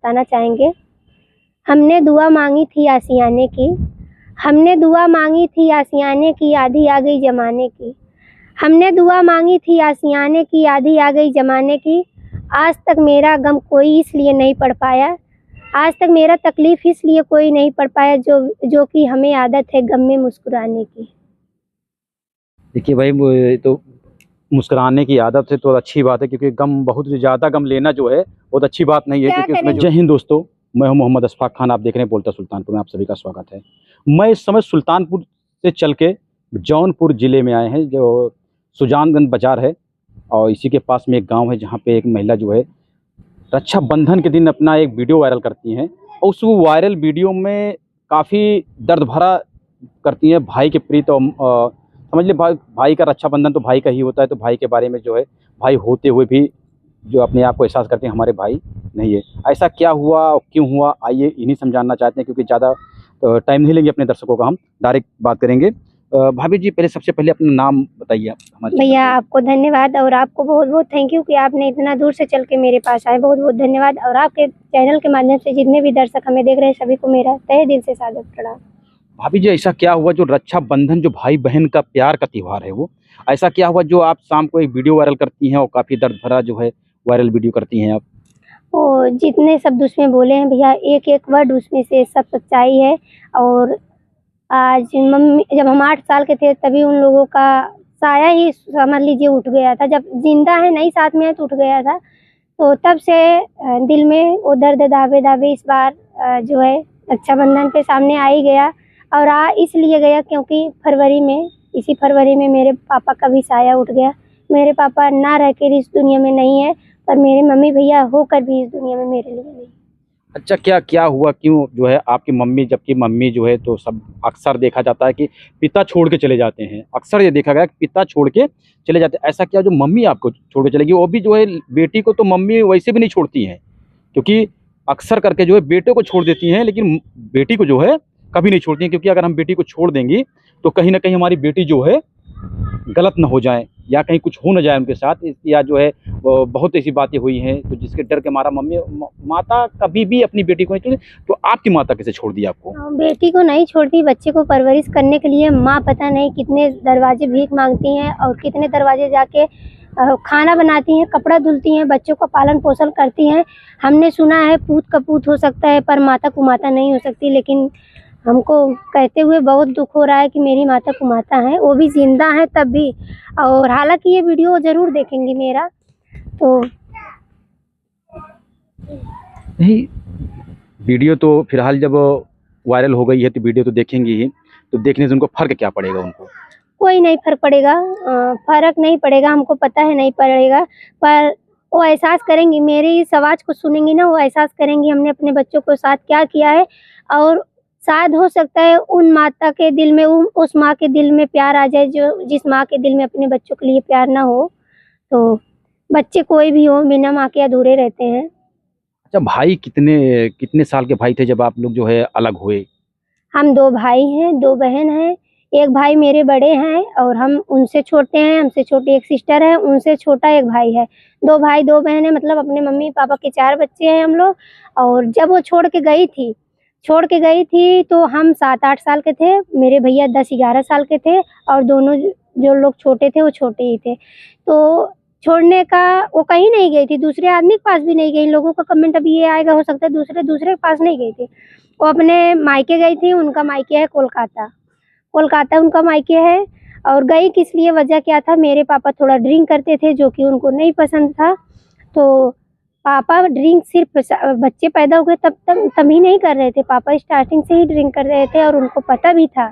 बताना चाहेंगे। हमने दुआ मांगी थी आशियाने की, हमने दुआ मांगी थी आशियाने की, आधी आ गई जमाने की। हमने दुआ मांगी थी आशियाने की, आधी आ गई जमाने की। आज तक मेरा गम कोई इसलिए नहीं पढ़ पाया, आज तक मेरा तकलीफ इसलिए कोई नहीं पढ़ पाया, जो कि हमें आदत है गम में मुस्कुराने की। देखिए भाई, तो मुस्कुराने की आदत है तो अच्छी बात है, क्योंकि गम बहुत ज़्यादा गम लेना जो है बहुत अच्छी बात नहीं है, क्योंकि उसमें। जय हिंद दोस्तों, मैं हूं मोहम्मद अशफाक खान, आप देख रहे हैं बोलता सुल्तानपुर में, आप सभी का स्वागत है। मैं इस समय सुल्तानपुर से चल के जौनपुर ज़िले में आए हैं, जो सुजानगंज बाज़ार है, और इसी के पास में एक गाँव है जहाँ पर एक महिला जो है रक्षाबंधन के दिन अपना एक वीडियो वायरल करती हैं, और उस वायरल वीडियो में काफ़ी दर्द भरा करती हैं भाई के प्रीत, और समझ ले भाई का रक्षाबंधन तो भाई का ही होता है, तो भाई के बारे में जो है भाई होते हुए भी जो अपने आप को एहसास करते हैं हमारे भाई नहीं है। ऐसा क्या हुआ और क्यों हुआ, आइए इन्हीं समझाना चाहते हैं, क्योंकि ज़्यादा टाइम नहीं लेंगे अपने दर्शकों का, हम डायरेक्ट बात करेंगे। भाभी जी, सबसे पहले अपना नाम बताइए आप हमारे। भैया आपको धन्यवाद, और आपको बहुत बहुत थैंक यू कि आपने इतना दूर से चल के मेरे पास आए, बहुत बहुत धन्यवाद। और आपके चैनल के माध्यम से जितने भी दर्शक हमें देख रहे हैं सभी को मेरा तहे दिल से सादर प्रणाम। भाभी जी, ऐसा क्या हुआ जो रक्षाबंधन जो भाई बहन का प्यार का त्यौहार है, वो ऐसा क्या हुआ जो आप शाम को एक वीडियो वायरल करती हैं, और काफ़ी दर्द भरा जो है वायरल वीडियो करती हैं आप? और जितने शब्द उसमें बोले हैं भैया, एक एक वर्ड उसमें से सब सच्चाई है। और आज मम्मी, जब हम 8 साल के थे तभी उन लोगों का साया ही समझ लीजिए उठ गया था, जब जिंदा है नहीं साथ में है तो उठ गया था। तो तब से दिल में वो दर्द दावे दावे इस बार जो है रक्षाबंधन पे सामने आ ही गया। और इसलिए गया क्योंकि इसी फरवरी में मेरे पापा का भी साया उठ गया। मेरे पापा ना रह कर इस दुनिया में नहीं है, पर मेरे मम्मी भैया होकर भी इस दुनिया में मेरे लिए नहीं। अच्छा, क्या क्या हुआ, क्यों जो है आपकी मम्मी, जबकि मम्मी जो है तो सब अक्सर देखा जाता है कि पिता छोड़ के चले जाते हैं, अक्सर ये देखा गया कि पिता छोड़ के चले जाते हैं। ऐसा क्या जो मम्मी आपको छोड़ के चलेगी, वो भी जो है बेटी को तो मम्मी वैसे भी नहीं छोड़ती हैं, क्योंकि अक्सर करके जो है बेटे को छोड़ देती हैं, लेकिन बेटी को जो है कभी नहीं छोड़ती हैं, क्योंकि अगर हम बेटी को छोड़ देंगी तो कहीं ना कहीं हमारी बेटी जो है गलत ना हो जाए, या कहीं कुछ हो ना जाए उनके साथ, या जो है बहुत ऐसी बातें हुई हैं तो जिसके डर के मारा माता कभी भी अपनी बेटी को नहीं छोड़ी। तो आपकी माता कैसे छोड़ दी आपको? बेटी को नहीं छोड़ती, बच्चे को परवरिश करने के लिए माँ पता नहीं कितने दरवाजे भीख मांगती हैं, और कितने दरवाजे जाके खाना बनाती हैं, कपड़ा धुलती हैं, बच्चों का पालन पोषण करती हैं। हमने सुना है पूत कपूत हो सकता है पर माता कुमाता नहीं हो सकती, लेकिन हमको कहते हुए बहुत दुख हो रहा है कि मेरी माता कुमाता है, वो भी जिंदा है तब भी। और हालांकि ये वीडियो जरूर देखेंगी मेरा, तो नहीं, वीडियो तो फिलहाल जब वायरल हो गई है तो वीडियो तो देखेंगी ही, तो देखने से उनको फर्क क्या पड़ेगा? उनको कोई नहीं फर्क पड़ेगा, फर्क नहीं पड़ेगा, हमको पता है नहीं पड़ेगा, पर वो एहसास करेंगी, मेरी इस आवाज़ को सुनेंगी ना, वो एहसास करेंगी हमने अपने बच्चों को साथ क्या किया है। और शायद हो सकता है उन माता के दिल में, उस माँ के दिल में प्यार आ जाए जो जिस माँ के दिल में अपने बच्चों के लिए प्यार ना हो। तो बच्चे कोई भी हो, बिना माँ के अधूरे रहते हैं। अच्छा, भाई कितने कितने साल के भाई थे जब आप लोग जो है अलग हुए? हम 2 भाई हैं, 2 बहन हैं। एक भाई मेरे बड़े हैं और हम उनसे छोटे हैं, हमसे छोटी एक सिस्टर है, उनसे छोटा एक भाई है। 2 भाई 2 बहन हैं, मतलब अपने मम्मी पापा के 4 बच्चे हैं हम लोग। और जब वो छोड़ के गई थी तो हम 7-8 साल के थे, मेरे भैया 10-11 साल के थे, और दोनों जो लोग छोटे थे वो छोटे ही थे। तो छोड़ने का, वो कहीं नहीं गई थी, दूसरे आदमी के पास भी नहीं गई। लोगों का कमेंट अभी ये आएगा, हो सकता है दूसरे के पास नहीं गई थी, वो अपने मायके गई थी। उनका मायके है कोलकाता उनका मायके है। और गई किस लिए, वजह क्या था, मेरे पापा थोड़ा ड्रिंक करते थे जो कि उनको नहीं पसंद था। तो पापा ड्रिंक सिर्फ बच्चे पैदा हुए तभी नहीं कर रहे थे, पापा स्टार्टिंग से ही ड्रिंक कर रहे थे और उनको पता भी था।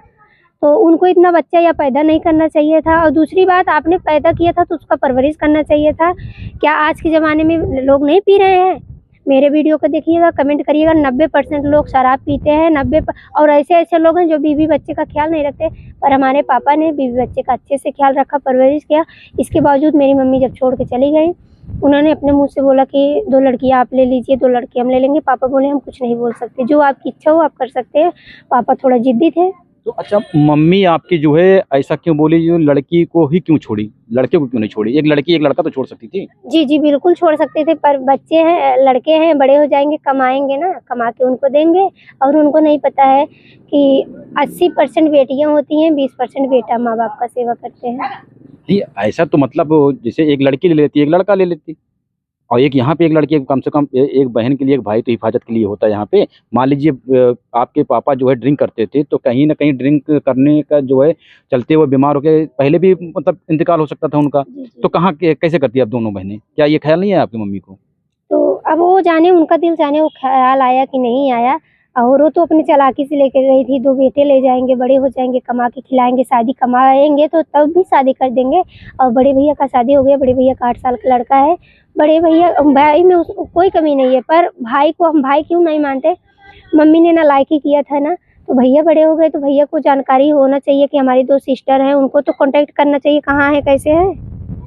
तो उनको इतना बच्चा या पैदा नहीं करना चाहिए था। और दूसरी बात, आपने पैदा किया था तो उसका परवरिश करना चाहिए था। क्या आज के ज़माने में लोग नहीं पी रहे हैं? मेरे वीडियो को देखिएगा, कमेंट करिएगा, 90% लोग शराब पीते हैं, और ऐसे लोग हैं जो बीवी बच्चे का ख्याल नहीं रखते। पर हमारे पापा ने बीवी बच्चे का अच्छे से ख्याल रखा, परवरिश किया। इसके बावजूद मेरी मम्मी जब छोड़ के चली गई, उन्होंने अपने मुँह से बोला कि 2 लड़कियाँ आप ले लीजिए, 2 लड़के हम ले लेंगे। पापा बोले हम कुछ नहीं बोल सकते, जो आपकी इच्छा हो आप कर सकते हैं। पापा थोड़ा जिद्दी थे। तो अच्छा, मम्मी आपकी जो है ऐसा क्यों बोली, जो लड़की को ही क्यों छोड़ी, लड़के को क्यों नहीं छोड़ी? एक लड़की एक लड़का तो छोड़ सकती थी। जी, जी, बिल्कुल छोड़ सकते थे, पर बच्चे हैं, लड़के हैं, बड़े हो जाएँगे, कमाएँगे ना, कमा के उनको देंगे। और उनको नहीं पता है कि 80% बेटियाँ होती हैं, 20% बेटा माँ-बाप का सेवा करते हैं। नहीं, ऐसा तो मतलब जैसे एक लड़की ले लेती, एक लड़का ले लेती, और एक यहाँ पे एक लड़की, कम से कम एक बहन के लिए एक भाई तो हिफाजत के लिए होता है यहाँ पे। मान लीजिए आपके पापा जो है ड्रिंक करते थे, तो कहीं न कहीं ड्रिंक करने का जो है चलते हुए बीमार हो गए, पहले भी मतलब इंतकाल हो सकता था उनका। जी, जी। तो कहाँ के कैसे करती आप दोनों बहनें? क्या ये ख़्याल नहीं है आपकी मम्मी को? तो अब वो जाने, उनका दिल जाने वो ख़्याल आया कि नहीं आया। और वो तो अपनी चालाकी से लेके गई थी, 2 बेटे ले जाएँगे, बड़े हो जाएँगे, कमा के खिलाएँगे, शादी कमाएँगे तो तब भी शादी कर देंगे। और बड़े भैया का शादी हो गया, बड़े भैया का 8 साल का लड़का है। बड़े भैया भाई में उस कोई कमी नहीं है, पर भाई को हम भाई क्यों नहीं मानते? मम्मी ने नालायकी किया था ना, तो भैया बड़े हो गए, तो भैया को जानकारी होना चाहिए कि हमारी 2 सिस्टर हैं, उनको तो कॉन्टैक्ट करना चाहिए, कहाँ है, कैसे है?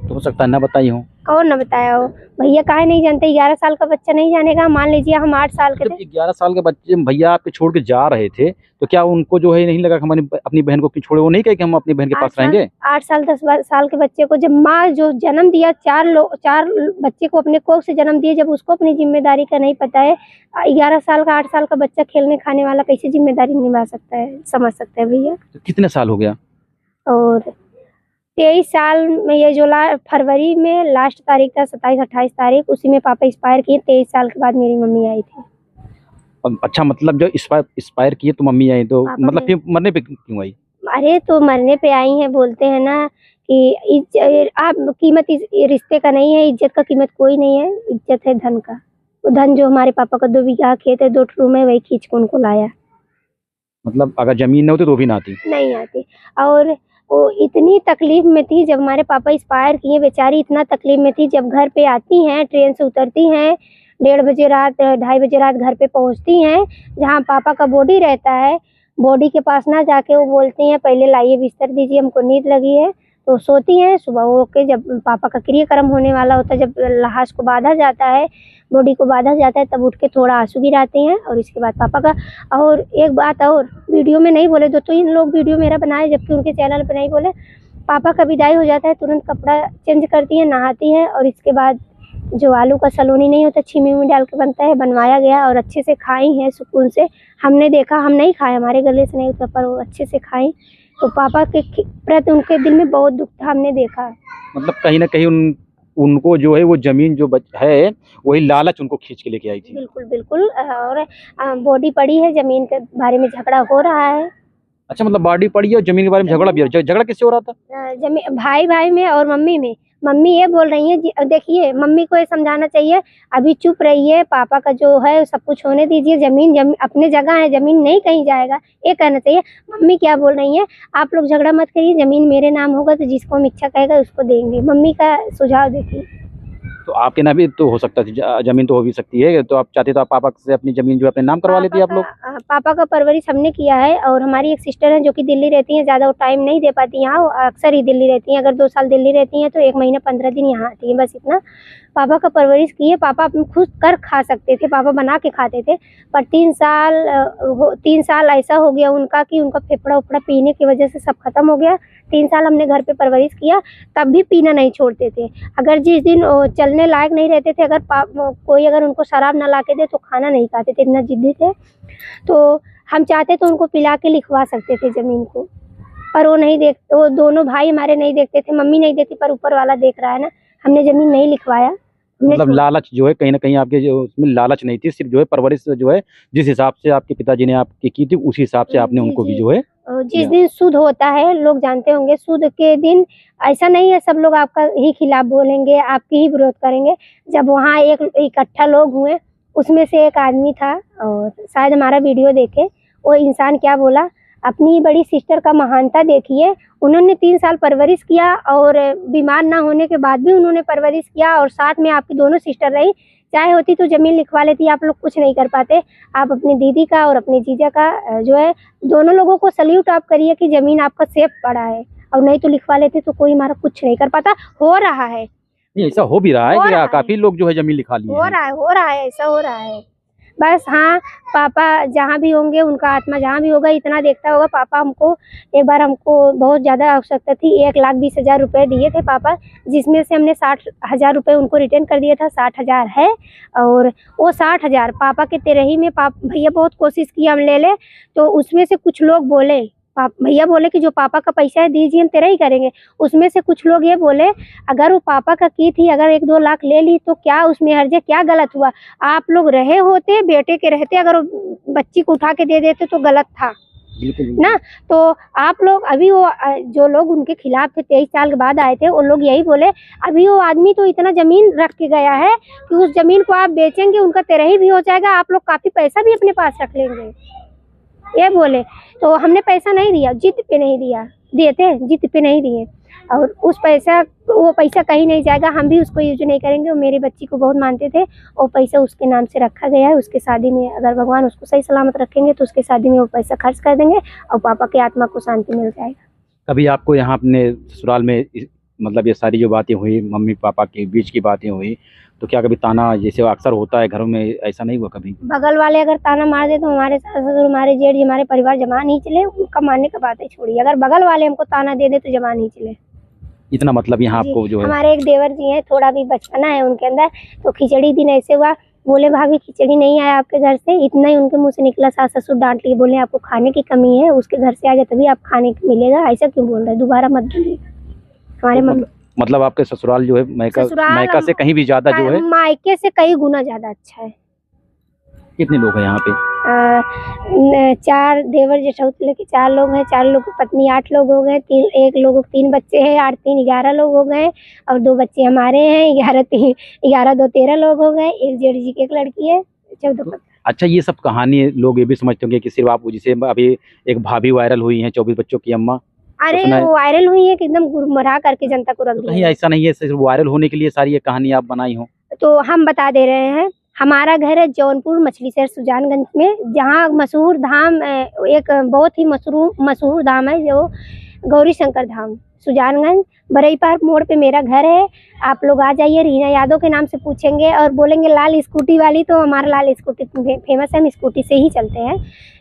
तो हो सकता है ना बताई हों। कौन ना बताया हो? भैया काहे नहीं जानते? 11 साल का बच्चा नहीं जानेगा? मान लीजिए हम 8 साल के जब थे। 11 साल के बच्चे भैया आपके छोड़ के जा रहे थे, तो क्या उनको जो है नहीं लगा कि हमारी अपनी बहन को क्यों छोड़े? वो नहीं कहे कि हम अपनी बहन के 8 पास साल रहेंगे? 8 साल 10 साल के बच्चे को जब माँ जो जन्म दिया, 4 बच्चे को अपने कोख से जन्म दिए, जब उसको अपनी ज़िम्मेदारी का नहीं पता है, 11 साल का 8 साल का बच्चा खेलने खाने वाला कैसे ज़िम्मेदारी निभा सकता है? समझ सकते हैं भैया। तो कितने साल हो गया? और 23 साल में, ये जो फरवरी में लास्ट तारीख था, 27-28 तारीख, उसी में पापा एक्सपायर किए। 23 साल के बाद मेरी मम्मी आई थी। अच्छा, मतलब जब एक्सपायर किए तो मम्मी आई, तो पापा मतलब ने फिर मरने पे क्यों आई? अरे तो मरने पे आई हैं, बोलते हैं ना कि आप कीमत इस रिश्ते का नहीं है, इज्जत का कीमत कोई नहीं है, इज्जत है धन का। वो धन जो हमारे पापा का 2 बीघा खेत है, 2 रूम है, वही खींच के उनको लाया। मतलब अगर ज़मीन ना होती तो भी ना आती। नहीं आती। और वो इतनी तकलीफ़ में थी, जब हमारे पापा एक्सपायर किए, बेचारी इतना तकलीफ़ में थी, जब घर पे आती हैं, ट्रेन से उतरती हैं, 1:30 बजे रात, 2:30 बजे रात घर पे पहुँचती हैं, जहाँ पापा का बॉडी रहता है, बॉडी के पास ना जाके वो बोलती हैं, "पहले लाइए बिस्तर दीजिए, हमको नींद लगी है।" तो सोती हैं, सुबह उठ के जब पापा का क्रियाक्रम होने वाला होता है, जब लाश को बाँधा जाता है, बॉडी को बाँधा जाता है, तब उठ के थोड़ा आँसू गिराती हैं, और इसके बाद पापा का। और एक बात और, वीडियो में नहीं बोले, 2-3 लोग वीडियो मेरा बनाए, जबकि उनके चैनल पे नहीं बोले। पापा का विदाई हो जाता है, तुरंत कपड़ा चेंज करती हैं, नहाती हैं, और इसके बाद जो आलू का सलोनी नहीं होता, छीमी में डाल के बनता है, बनवाया गया, और अच्छे से खाई हैं सुकून से। हमने देखा, हम नहीं खाए, हमारे गले से नहीं उतरा, पर वो अच्छे से खाई। तो पापा के प्रति उनके दिल में बहुत दुःख था, हमने देखा। मतलब कहीं न कहीं उनको जो है वो ज़मीन जो है, वही लालच उनको खींच के लेके आई थी। बिल्कुल, बिल्कुल। और बॉडी पड़ी है, ज़मीन के बारे में झगड़ा हो रहा है। अच्छा, मतलब बॉडी पड़ी है और ज़मीन के बारे में झगड़ा भी है। झगड़ा किससे हो रहा था? भाई-भाई में और मम्मी में। मम्मी ये बोल रही हैं, जी देखिए, मम्मी को ये समझाना चाहिए, अभी चुप रहिए, पापा का जो है सब कुछ होने दीजिए, ज़मीन अपनी जगह है, ज़मीन नहीं कहीं जाएगा, ये कहना चाहिए। मम्मी क्या बोल रही हैं, आप लोग झगड़ा मत करिए, ज़मीन मेरे नाम होगा तो जिसको हम इच्छा कहेगा उसको देंगे। मम्मी का सुझाव देखिए। तो आपके नाम भी तो हो सकता थी, ज़मीन तो हो भी सकती है, तो आप चाहते तो आप पापा से अपनी ज़मीन जो है अपने नाम करवा लेती आप लोग। पापा का परवरिश हमने किया है, और हमारी एक सिस्टर है जो कि दिल्ली रहती हैं, ज़्यादा वो टाइम नहीं दे पाती यहाँ, वो अक्सर ही दिल्ली रहती हैं। अगर 2 साल दिल्ली रहती हैं तो 1 महीना 15 दिन यहाँ आती हैं, बस इतना। पापा का परवरिश किए, पापा अपने खुद कर खा सकते थे, पापा बना के खाते थे, पर 3 साल ऐसा हो गया उनका कि उनका फेफड़ा-वेफड़ा पीने की वजह से सब खत्म हो गया। 3 साल हमने घर पे परवरिश किया, तब भी पीना नहीं छोड़ते थे। अगर जिस दिन चलने लायक नहीं रहते थे, अगर कोई अगर उनको शराब ना ला के दे तो खाना नहीं खाते थे, इतना ज़िद्दी थे। तो हम चाहते तो उनको पिला के लिखवा सकते थे ज़मीन को, पर वो दोनों भाई हमारे नहीं देखते थे, मम्मी नहीं देखती, पर ऊपर वाला देख रहा है ना, हमने ज़मीन नहीं लिखवाया। मतलब लालच जो है कहीं न कहीं आपके जो उसमें लालच नहीं थी, सिर्फ़ जो है परवरिश जो है जिस हिसाब से आपके पिताजी ने आपकी की थी, उसी हिसाब से आपने जी, उनको भी जी। जो है जिस किया। दिन शुद्ध होता है, लोग जानते होंगे, शुद्ध के दिन ऐसा नहीं है सब लोग आपका ही खिलाफ बोलेंगे, आपकी ही विरोध करेंगे। जब वहाँ एक इकट्ठा लोग हुए, उसमें से एक आदमी था, और शायद हमारा वीडियो देखे, वो इंसान क्या बोला, अपनी बड़ी सिस्टर का महानता देखिए, उन्होंने 3 साल परवरिश किया, और बीमार ना होने के बाद भी उन्होंने परवरिश किया, और साथ में आपकी दोनों सिस्टर रहीं। चाहे होती तो ज़मीन लिखवा लेती, आप लोग कुछ नहीं कर पाते। आप अपनी दीदी का और अपने जीजा का जो है, दोनों लोगों को सैल्यूट आप करिए कि ज़मीन आपका सेफ पड़ा है, और नहीं तो लिखवा लेते तो कोई हमारा कुछ नहीं कर पाता। हो रहा है, नहीं, ऐसा हो भी रहा है हो कि रहा है, काफ़ी लोग जो है ज़मीन लिखा लिए हैं। हो रहा है, ऐसा हो रहा है। बस हाँ, पापा जहाँ भी होंगे, उनका आत्मा जहाँ भी होगा इतना देखता होगा। पापा हमको एक बार हमको बहुत ज़्यादा आवश्यकता थी, 1,20,000 रुपये दिए थे पापा, जिसमें से हमने 60,000 रुपये उनको रिटर्न कर दिया था। 60,000 है और वो 60,000 पापा के तेरही में भैया बहुत कोशिश की हम ले लें, तो उसमें से कुछ लोग बोले, भैया बोले कि जो पापा का पैसा है दीजिए, हम तेरा ही करेंगे। उसमें से कुछ लोग ये बोले, अगर वो पापा का की थी, अगर 1-2 लाख ले ली तो क्या उसमें हर्ज है, क्या गलत हुआ? आप लोग रहे होते, बेटे के रहते, अगर वो बच्ची को उठा के दे देते तो गलत था ना। तो आप लोग अभी वो जो लोग उनके खिलाफ थे 23 साल के बाद आए थे, वो लोग यही बोले, अभी वो आदमी तो इतना जमीन रख के गया है कि उस जमीन को आप बेचेंगे, उनका तेरही भी हो जाएगा, आप लोग काफी पैसा भी अपने पास रख लेंगे, ये बोले। तो हमने पैसा नहीं दिया, जिद पे नहीं दिया, दिए थे जिद पे नहीं दिए, और वो पैसा कहीं नहीं जाएगा, हम भी उसको यूज नहीं करेंगे। वो मेरी बच्ची को बहुत मानते थे, वो पैसा उसके नाम से रखा गया है। उसके शादी में अगर भगवान उसको सही सलामत रखेंगे तो उसके शादी में वो पैसा खर्च कर देंगे और पापा की आत्मा को शांति मिल जाएगा। कभी आपको यहाँ अपने ससुराल में मतलब ये सारी जो बातें हुई, मम्मी पापा के बीच की बातें हुई, तो क्या कभी ताना जैसे अक्सर होता है घरों में, ऐसा नहीं हुआ कभी? बगल वाले अगर ताना मार दे तो हमारे सास ससुर, हमारे जेठ जी, हमारे परिवार जमा नहीं चले। उनका मानने का बात है छोड़िए, अगर बगल वाले हमको ताना दे दे तो जमा नहीं चले। इतना मतलब यहाँ आपको जो है। हमारे एक देवर जी हैं, थोड़ा भी बचपना है उनके अंदर, तो खिचड़ी दिन ऐसे हुआ, बोले भाभी खिचड़ी नहीं आया आपके घर से, इतना ही उनके मुंह से निकला। सास ससुर डांट लिए, बोले आपको खाने की कमी है, उसके घर से आ गया तभी आप खाने को मिलेगा, ऐसा क्यों बोल रहे, दोबारा मत बोलिए। हमारे मतलब आपके ससुराल जो है मायका से कहीं भी ज्यादा जो है, मायके से कई गुना ज्यादा अच्छा है। कितने लोग हैं यहाँ पे? 4 देवर जेठाउत लेके 4 लोग हैं, 4 लोग की पत्नी, 8 लोग हो गए। 3 बच्चे हैं, 8 3 11 लोग हो गए, और 2 बच्चे हमारे हैं, 11 2 13 लोग हो गए। एक जेठ जी की एक लड़की है, 14। अच्छा, ये सब कहानी लोग ये भी समझते होंगे कि सिर्फ आप, जैसे अभी एक भाभी वायरल हुई है 24 बच्चों की अम्मा, अरे वो वायरल हुई है कि एकदम गुमराह करके जनता को रख दिया। कहीं ऐसा नहीं है सिर्फ वायरल होने के लिए सारी ये कहानी आप बनाई हो? तो हम बता दे रहे हैं, हमारा घर है जौनपुर मछली शहर सुजानगंज में, जहाँ मशहूर धाम, एक बहुत ही मशहूर धाम है जो गौरी शंकर धाम, सुजानगंज बरई पार्क मोड़ पे मेरा घर है। आप लोग आ जाइए, रीना यादव के नाम से पूछेंगे और बोलेंगे लाल स्कूटी वाली, तो हमारा लाल स्कूटी फेमस है, हम स्कूटी से ही चलते हैं।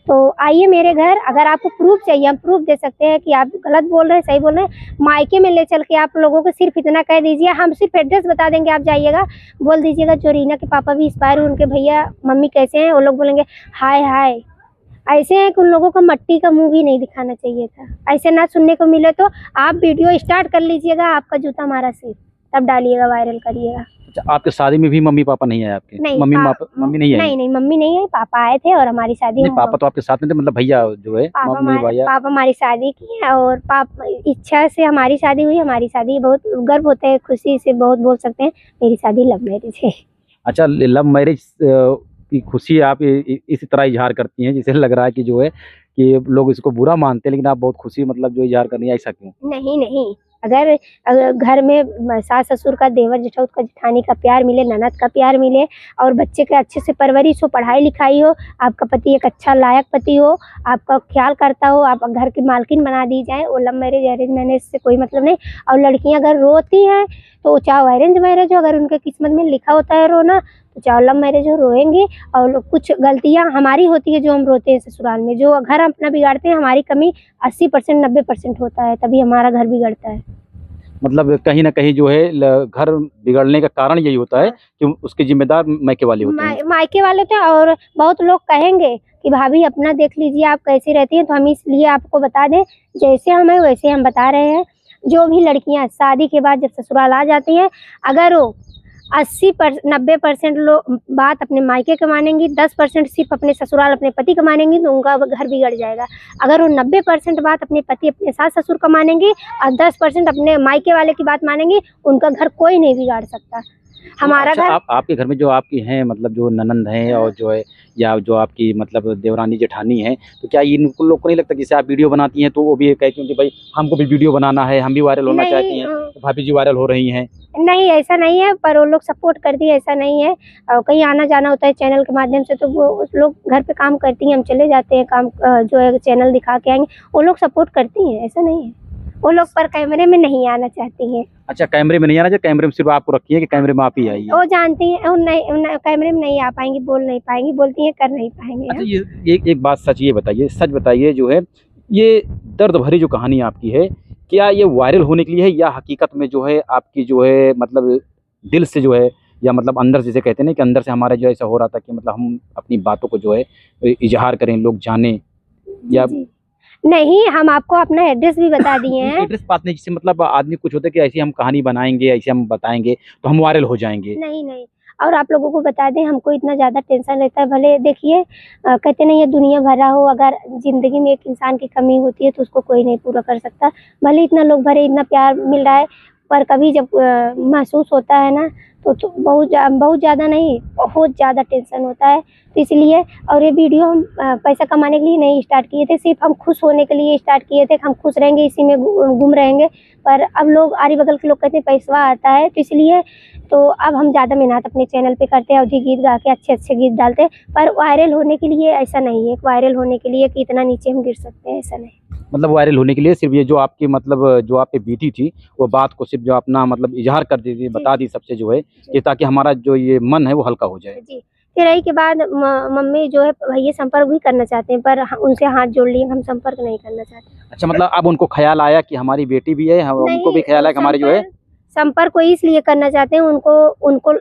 तो आइए मेरे घर, अगर आपको प्रूफ चाहिए हम प्रूफ दे सकते हैं कि आप गलत बोल रहे हैं सही बोल रहे हैं। मायके में ले चल के आप लोगों को सिर्फ इतना कह दीजिए, हम सिर्फ एड्रेस बता देंगे, आप जाइएगा, बोल दीजिएगा जो रीना के पापा भी एक्सपायर हुए, उनके भैया मम्मी कैसे हैं, वो लोग बोलेंगे हाय हाय। ऐसे हैं कि उन लोगों को मट्टी का मुंह भी नहीं दिखाना चाहिए था। ऐसे ना सुनने को मिले तो आप वीडियो स्टार्ट कर लीजिएगा, आपका जूता हमारा सिर, तब डालिएगा, वायरल करिएगा। अच्छा, आपके शादी में भी मम्मी पापा नहीं आए आपके? नहीं, मम्मी नहीं आए? नहीं मम्मी नहीं है, पापा आए थे और हमारी शादी नहीं, पापा तो आपके साथ में थे, मतलब भैया जो है, पापा हमारी शादी की है, और पापा इच्छा से हमारी शादी हुई। हमारी शादी बहुत गर्व होता है, खुशी से बहुत बोल सकते हैं, मेरी शादी लव मैरिज है। अच्छा, लव मैरिज की खुशी आप इसी तरह इजहार करती हैं, जिसे लग रहा है कि जो है कि लोग इसको बुरा मानते हैं, लेकिन आप बहुत खुशी मतलब जो इजहार करनी है, ऐसा क्यों? नहीं, अगर घर में सास ससुर का, देवर जेठाउत का, जेठानी का प्यार मिले, ननद का प्यार मिले, और बच्चे के अच्छे से परवरिश हो, पढ़ाई लिखाई हो, आपका पति एक अच्छा लायक पति हो, आपका ख्याल करता हो, आप घर की मालकिन बना दी जाए, वो लव मैरिज अरेंज मैरिज से कोई मतलब नहीं। और लड़कियां अगर रोती हैं तो चाहे अरेंज मैरिज हो, अगर उनके किस्मत में लिखा होता है रोना, तो चाहे लव मैरिज हो, रोएंगे। और कुछ गलतियां हमारी होती है जो हम रोते हैं ससुराल में, जो घर अपना बिगाड़ते हैं, हमारी कमी 80% 90% होता है, तभी हमारा घर बिगड़ता है। मतलब कहीं ना कहीं जो है घर बिगड़ने का कारण यही होता है कि उसके जिम्मेदार मायके वाले होते हैं। मायके वाले होते हैं, और बहुत लोग कहेंगे कि भाभी अपना देख लीजिए आप कैसी रहती हैं, तो हम इसलिए आपको बता दें, जैसे हम हैं वैसे हम बता रहे हैं। जो भी लड़कियां शादी के बाद जब ससुराल आ जाती हैं, अगर वो 90% लोग बात अपने मायके का मानेंगी, 10% सिर्फ अपने ससुराल अपने पति का मानेंगी, तो उनका घर बिगड़ जाएगा। अगर वो 90% बात अपने पति अपने सास ससुर का मानेंगी और 10% अपने मायके वाले की बात मानेंगी, उनका घर कोई नहीं बिगाड़ सकता। हमारा अच्छा, घर आपके घर में जो आपकी हैं, मतलब जो ननंद हैं और जो है, या जो आपकी मतलब देवरानी जेठानी है, तो क्या इन लोग को नहीं लगता जैसे आप वीडियो बनाती हैं तो वो भी ये कहती हैं कि भाई हमको भी वीडियो बनाना है, हम भी वायरल होना चाहती हैं, तो भाभी जी वायरल हो रही हैं? नहीं, ऐसा नहीं है, पर वो लोग सपोर्ट करती है, ऐसा नहीं है। कहीं आना जाना होता है चैनल के माध्यम से, तो वो उस लोग घर पे काम करती हैं, हम चले जाते हैं काम, जो है चैनल दिखा के आएंगे, वो लोग सपोर्ट करती हैं, ऐसा नहीं है। वो लोग पर कैमरे में नहीं आना चाहती हैं। अच्छा, कैमरे में नहीं आना चाहिए, कैमरे में सिर्फ आपको रखी है कि कैमरे में आप ही आई है। वो जानती हैं वो नहीं कैमरे में नहीं आ पाएंगी, बोल नहीं पाएंगी, बोलती हैं कर नहीं पाएंगे अच्छा, हम। ये एक बात सच ये बताइए, सच बताइए जो है ये दर्द भरी जो कहानी आपकी है, क्या ये वायरल होने के लिए है या हकीकत में जो है आपकी जो है मतलब दिल से जो है या मतलब अंदर जिसे कहते हैं ना कि अंदर से हमारा जो ऐसा हो रहा था कि मतलब हम अपनी बातों को जो है इजहार करें, लोग जाने या जी। नहीं, हम आपको अपना एड्रेस भी बता दिए हैं। एड्रेस बात नहीं, जिससे मतलब आदमी कुछ होता है कि ऐसे हम कहानी बनाएंगे, ऐसे हम बताएंगे तो हम वायरल हो जाएंगे। नहीं और आप लोगों को बता दें, हमको इतना ज़्यादा टेंशन रहता है। भले देखिए कहते नहीं है दुनिया भरा हो, अगर ज़िंदगी में एक इंसान की कमी होती है तो उसको कोई नहीं पूरा कर सकता। भले इतना लोग भरे, इतना प्यार मिल रहा है, पर कभी जब महसूस होता है ना तो बहुत ज़्यादा नहीं, बहुत ज़्यादा टेंशन होता है। तो इसलिए और ये वीडियो हम पैसा कमाने के लिए नहीं स्टार्ट किए थे, सिर्फ हम खुश होने के लिए स्टार्ट किए थे कि हम खुश रहेंगे, इसी में गुम रहेंगे। पर अब लोग आरी बगल के लोग कहते हैं पैसा आता है, तो इसलिए तो अब हम ज़्यादा मेहनत अपने चैनल पे करते हैं, अवधि गीत गा के अच्छे गीत डालते हैं। पर वायरल होने के लिए ऐसा नहीं है, वायरल होने के लिए कि इतना नीचे हम गिर सकते हैं, ऐसा नहीं। मतलब वायरल होने के लिए सिर्फ ये जो आपकी मतलब जो आप पे बीती थी वो बात को सिर्फ जो अपना मतलब इजहार कर दी थी, बता दी सबसे जो है कि ताकि हमारा जो ये मन है वो हल्का हो जाए। जी, तेराई के बाद मम्मी जो है भैया संपर्क भी करना चाहते हैं, पर उनसे हाथ जोड़ लिए, हम संपर्क नहीं करना चाहते। अच्छा, मतलब अब उनको ख्याल आया कि हमारी बेटी भी है, उनको भी ख्याल आया कि हमारी जो है संपर्क को इसलिए करना चाहते हैं, उनको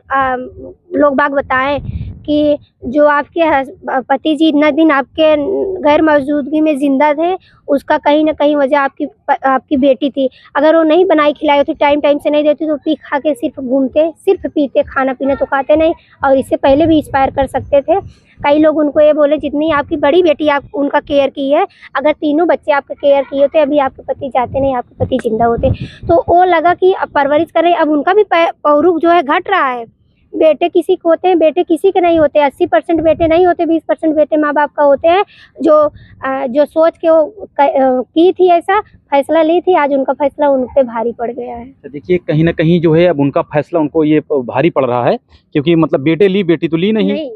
लोग बाग बताएं कि जो आपके पति जी इतना दिन आपके गैर मौजूदगी में जिंदा थे, उसका कहीं ना कहीं वजह आपकी बेटी थी। अगर वो नहीं बनाई खिलाई होती, टाइम से नहीं देती, तो पी खा के सिर्फ घूमते, सिर्फ पीते, खाना पीना तो खाते नहीं। और इससे पहले भी इंस्पायर कर सकते थे। कई लोग उनको ये बोले जितनी आपकी बड़ी बेटी आप उनका केयर की है, अगर तीनों बच्चे आपका केयर किए होते, अभी आपके पति जाते नहीं, आपके पति जिंदा होते। तो वो लगा कि अब परवरिश कर रहे, अब उनका भी पौरुष जो है घट रहा है। बेटे किसी को होते हैं, बेटे किसी के नहीं होते। 80% बेटे नहीं होते, 20% बेटे माँ बाप का होते हैं। जो सोच के वो की थी, ऐसा फैसला ली थी, आज उनका फैसला उन पे भारी पड़ गया है। तो देखिए कहीं ना कहीं जो है अब उनका फैसला उनको ये भारी पड़ रहा है, क्योंकि मतलब बेटे ली, बेटी तो ली नहीं।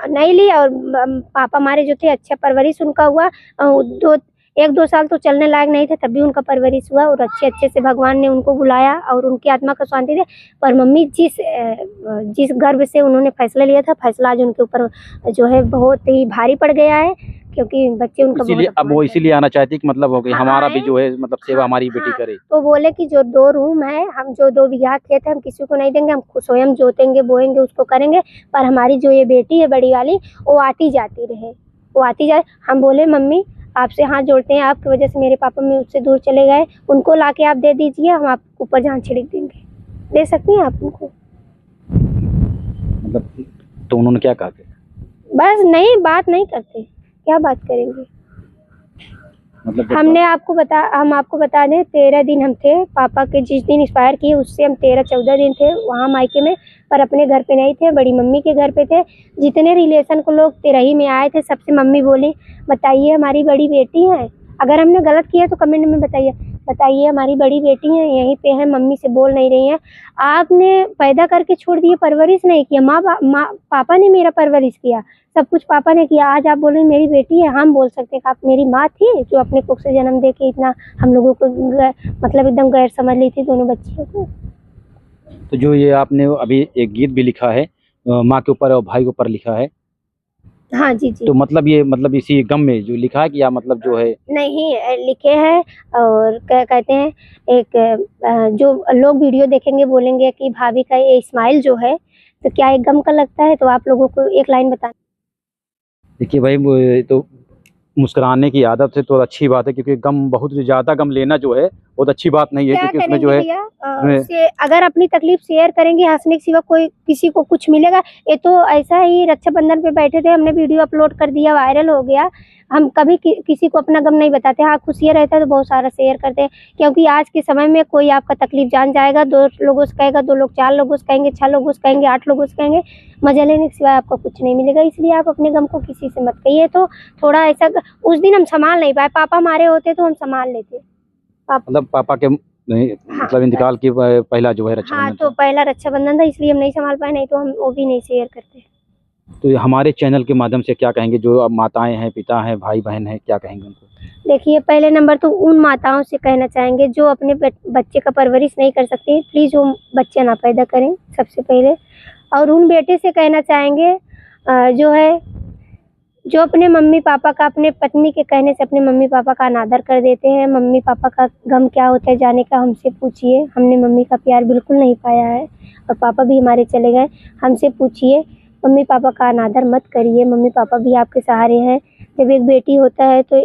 नहीं ली। और पापा हमारे जो थे, अच्छा परवरिश उनका हुआ। 1-2 साल तो चलने लायक नहीं थे, तब भी उनका परवरिश हुआ और अच्छे से भगवान ने उनको बुलाया और उनकी आत्मा को शांति दे। पर मम्मी जिस गर्व से उन्होंने फैसला लिया था, फैसला आज उनके ऊपर जो है बहुत ही भारी पड़ गया है, क्योंकि बच्चे उनका इसीलिए अब वो इसीलिए आना चाहती कि मतलब हो गई हमारा भी जो है मतलब सेवा हमारी बेटी करे। तो बोले कि जो 2 रूम है, हम जो 2 बीघा खेत है, हम किसी को नहीं देंगे, हम स्वयं जोतेंगे, बोएंगे, उसको करेंगे। पर हमारी जो ये बेटी है बड़ी वाली, वो आती जाती रहे, वो आती जाए। हम बोले मम्मी आपसे हाथ जोड़ते हैं, आपकी वजह से मेरे पापा मुझसे दूर चले गए, उनको लाके आप दे दीजिए, हम आपके ऊपर जान छिड़क देंगे। दे सकती हैं आप उनको? मतलब तो उन्होंने क्या कहा? बस नहीं, बात नहीं करते, क्या बात करेंगे? मतलब हम आपको बता दें, 13 दिन हम थे पापा के, जिस दिन एक्सपायर किए उससे हम 13-14 दिन थे वहाँ मायके में, पर अपने घर पे नहीं थे, बड़ी मम्मी के घर पे थे। जितने रिलेशन को लोग तेरही में आए थे, सबसे मम्मी बोली बताइए हमारी बड़ी बेटी है, अगर हमने गलत किया तो कमेंट में बताइए हमारी बड़ी बेटी है, यहीं पे है, मम्मी से बोल नहीं रही हैं। आपने पैदा करके छोड़ दिए, परवरिश नहीं किया। पापा ने मेरा परवरिश किया, सब कुछ पापा ने किया। आज आप बोल रहे मेरी बेटी है, हम बोल सकते हैं कि आप मेरी माँ थी जो अपने कुख से जन्म दे के इतना हम लोगों को मतलब एकदम गैर समझ ली थी दोनों बच्चियों को। तो जो ये आपने अभी एक गीत भी लिखा है माँ के ऊपर और भाई के ऊपर लिखा है, हाँ जी। तो मतलब ये मतलब इसी गम में जो लिखा है कि या मतलब जो है नहीं लिखे हैं। और क्या कहते हैं, एक जो लोग वीडियो देखेंगे बोलेंगे कि भाभी का ये स्माइल जो है तो क्या एक गम का लगता है, तो आप लोगों को एक लाइन बता। देखिए भाई तो मुस्कुराने की आदत है तो अच्छी बात है, क्योंकि गम बहुत ज़्यादा गम लेना जो है बहुत अच्छी बात नहीं है, क्योंकि उसमें जो है अगर अपनी तकलीफ शेयर करेंगे, हंसने के सिवा कोई किसी को कुछ मिलेगा? ये तो ऐसा ही रक्षाबंधन पे बैठे थे, हमने वीडियो अपलोड कर दिया, वायरल हो गया। हम कभी किसी को अपना गम नहीं बताते। हाँ, खुशियाँ रहता है तो बहुत सारा शेयर करते हैं, क्योंकि आज के समय में कोई आपका तकलीफ जान जाएगा, 2 लोगों से कहेगा, 2 लोग 4 लोगों से कहेंगे, 6 लोगों से कहेंगे, 8 लोगों से कहेंगे, मजा लेने के सिवाय आपको कुछ नहीं मिलेगा। इसलिए आप अपने गम को किसी से मत कहिए। तो थोड़ा ऐसा उस दिन हम संभाल नहीं पाए, पापा हमारे होते तो हम संभाल लेते। मतलब पापा के मतलब इंतकाल की पहला जो है हाँ, रक्षाबंधन तो पहला रक्षाबंधन था, इसलिए हम नहीं संभाल पाए, नहीं तो हम वो भी नहीं शेयर करते। तो ये हमारे चैनल के माध्यम से क्या कहेंगे, जो अब माताएं हैं, पिता हैं, भाई बहन हैं, क्या कहेंगे उनको? देखिए, पहले नंबर तो उन माताओं से कहना चाहेंगे जो अपने बच्चे का परवरिश नहीं कर सकती, प्लीज़ वो बच्चा ना पैदा करें सबसे पहले। और उन बेटे से कहना चाहेंगे जो है, जो अपने मम्मी पापा का, अपने पत्नी के कहने से अपने मम्मी पापा का अनादर कर देते हैं। मम्मी पापा का गम क्या होता है जाने का हमसे पूछिए, हमने मम्मी का प्यार बिल्कुल नहीं पाया है और पापा भी हमारे चले गए, हमसे पूछिए। मम्मी पापा का अनादर मत करिए, मम्मी पापा भी आपके सहारे हैं। जब एक बेटी होता है तो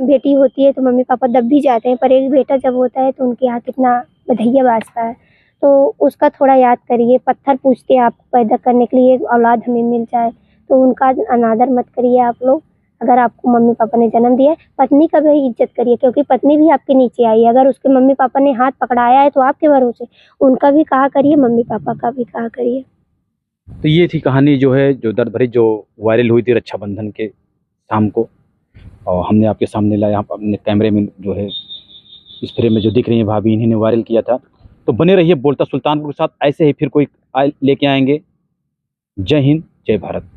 बेटी होती है तो मम्मी पापा दब भी जाते हैं, पर एक बेटा जब होता है तो उनके यहाँ कितना बधैया बाजता है। तो उसका थोड़ा याद करिए। पत्थर पूछते हैं आपको पैदा करने के लिए, एक औलाद हमें मिल जाए, तो उनका अनादर मत करिए आप लोग। अगर आपको मम्मी पापा ने जन्म दिया है, पत्नी का भी इज्जत करिए, क्योंकि पत्नी भी आपके नीचे आई है। अगर उसके मम्मी पापा ने हाथ पकड़ाया है तो आपके भरोसे, उनका भी कहा करिए, मम्मी पापा का भी कहा करिए। तो ये थी कहानी जो है, जो दर्द भरी, जो वायरल हुई थी रक्षाबंधन के शाम को, और हमने आपके सामने लाया। आप अपने कैमरे में जो है इस फ्रेम में जो दिख रही है भाभी, इन्हीं ने वायरल किया था। तो बने रहिए बोलता सुल्तानपुर के साथ, ऐसे ही फिर कोई लेके आएंगे। जय हिंद, जय भारत।